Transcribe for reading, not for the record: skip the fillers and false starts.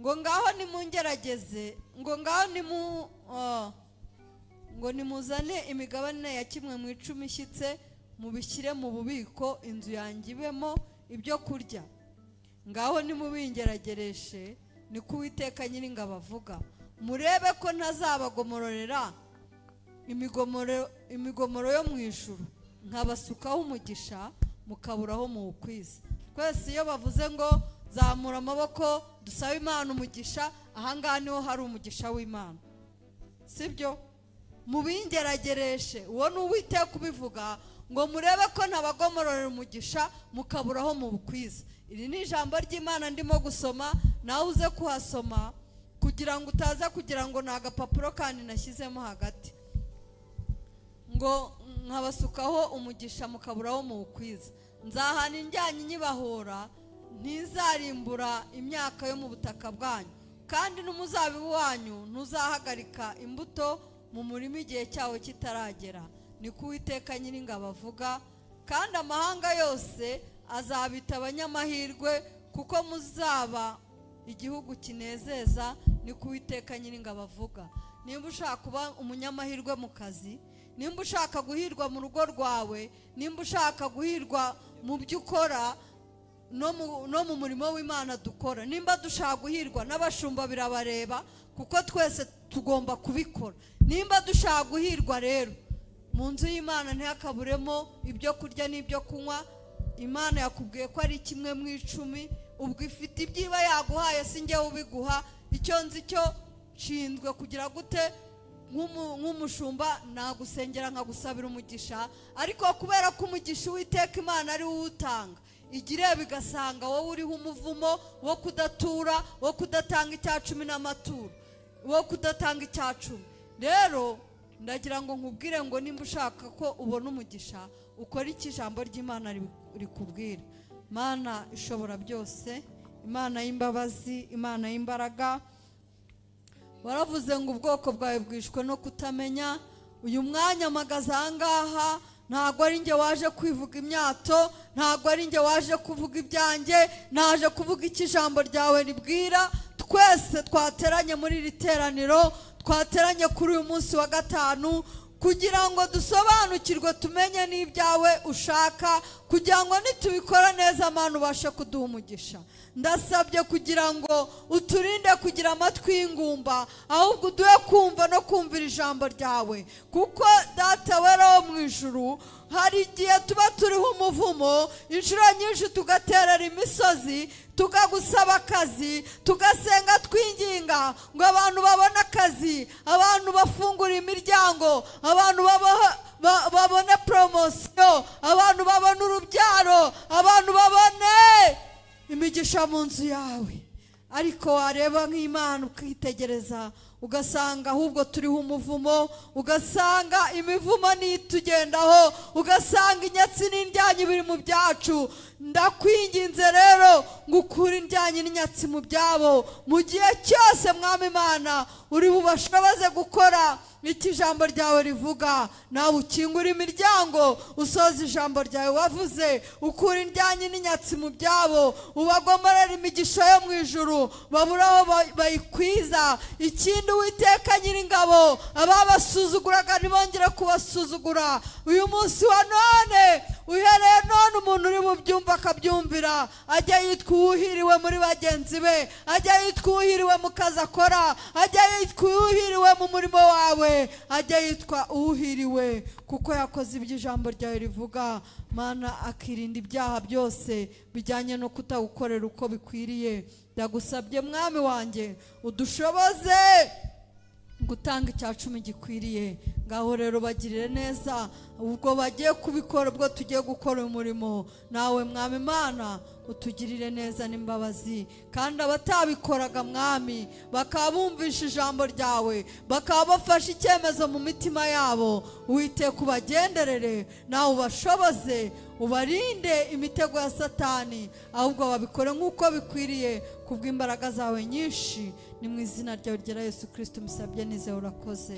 ngo ngaho nimungerageze, ngo ngaho ngo nimuzane imigabane ya 1/10 ishyitse mubishyire mu bubiko inzu yanjye ibemo ibyo kurya. Ngaho nimubingeragereshe niko Uwiteka Nyiringabo avuga, murebe ko ntazabagomororera imigomoro yo mu ijuru, nkabasukaho umugisha mukaburaho muwukwiza. Twese iyo bavuze ngo zamura amaboko dusaba Imana umugisha, ahangaha niho hari umugisha w'Imana, sibyo? Mubingeragereshe, uwo ni Uwiteka ubivuga, ngo murebe ko ntabagomororera umugisha mukaburaho muwukwiza. Iri ni ijambo ry'Imana ndimo gusoma, nawe uze kuhasoma kugira ngo utaza kugira ngo ni agapapuro kandi nashyizemo hagati. Ngo nkabasukaho umugisha mukaburaho muwukwiza. Nzahana indyanyi nyibahora, ntizarimbura imyaka yo mu butaka bwanyu, kandi n'umuzabibu wanyu ntuzahagarika imbuto mu murima igihe cyawo kitaragera, niko Uwiteka Nyiringabo avuga. Kandi amahanga yose azabita abanyamahirwe, kuko muzaba igihugu kinezeza, niko Uwiteka Nyiringabo avuga. Nimba ushaka kuba umunyamahirwe mu kazi, nimba ushaka guhirwa mu rugo rwawe, nimba ushaka guhirwa mu byo ukora no mu murimo w'Imana dukora, nimba dushaka guhirwa n'abashumba birabareba, kuko twese tugomba kubikora. Nimba dushaka guhirwa rero mu nzu y'Imana ntihakaburemo ibyo kurya n'ibyo kunywa. Imana yakubwiye ko ari 1/10, ubwo ifite ibyiba yaguhaye, si njye ubiguha. Icyo nzi cyo nshinzwe kugira gute nk'umushumba, nagusengera nkagusabira umugisha, ariko kubera ko umugisha Uwiteka Imana ari uwutanga, igire bigasanga wowe uriho umuvumo wo kudatura, wo kudatanga icya 10 n'amaturo, wo kudatanga icya 10. Rero ndagira ngo nkubwire ngo nimba ushaka ko ubona umugisha, ukora iki ijambo ry'Imana rikubwira. Imana ishobora byose, Imana y'imbabazi, Imana y'imbaraga, waravuze ngo ubwoko bwawe bwishwe no kutamenya. Uyu mwanya mpagaze ahangaha, ntabwo ari njye waje kwivuga imyato, ntabwo ari njye waje kuvuga ibyanjye, naje kuvuga iki ijambo ryawe ribwira. Twese twateranye muri iri teraniro, twateranye kuri uyu munsi wa gatanu, kugira ngo dusobanukirwe, tumenye n'ibyawe ushaka, kugira ngo nitubikora neza Imana ubashe kuduha umugisha. Ndasabye kugira ngo uturinde kugira amatwi y'ingumba, ahubwo uduhe kumva no kumvira ijambo ryawe, kuko Data wera wo mu ijuru, hari igihe tuba turiho umuvumo, inshuro nyinshi tugaterera imisozi, tukagusaba akazi, tugasenga twinginga ngo abantu babone akazi, abantu bafungura imiryango, abantu babone promosiyo, abantu babone urubyaro, abantu babone imigisha mu nzu yawe. Ariko wareba nk'Imana ukitegereza, ugasanga ahubwo turiho umuvumo, ugasanga imivumo nitugendaho, ugasanga inyatsi n'indyanyi biri mu byacu. Ndakwinginze rero ngo ukure indyanyi n'inyatsi mu byabo mu gihe cyose. Mwami Imana, uri bubashoboze gukora iki ijambo ryawe rivuga. Nawe ukingura imiryango, usoza ijambo ryawe wavuze, ukura indyanyi n'inyatsi mu byabo, ubagomorera imigisha yo mu ijuru, babura aho bayikwiza. Ikindi Uwiteka Nyiringabo, ababasuzuguraga ntibongere kubasuzugura. Uyu munsi wa none, uhereye none, umuntu uri bubyumva akabyumvira, ajya yitwa uwuhiriwe muri bagenzi be, ajya yitwa uwuhiriwe mu kazi akora, ajya yitwa uwuhiriwe mu murimo wawe, ajya yitwa uwuhiriwe kuko yakoze ibyo ijambo ryawe rivuga. Mana, akirinda ibyaha byose bijyanye no kutagukorera uko bikwiriye. Ndagusabye Mwami wanjye, udushoboze gutanga icya 10 gikwiriye. Ngaho rero bagirire neza, ubwo bagiye kubikora, ubwo tugiye gukora umurimo, nawe Mwami Imana utugirire neza n'imbabazi. Kandi abatabikoraga Mwami, bakaba bumvisha ijambo ryawe, bakaba bafashe icyemezo mu mitima yabo, Uwiteka ubagenderere, nawe ubashoboze, ubarinde imitego ya Satani, ahubwo babikore nk'uko bikwiriye kubw'imbaraga zawe nyinshi. Ni mu izina ryawe ryera Yesu Kristo musabye, nize urakoze.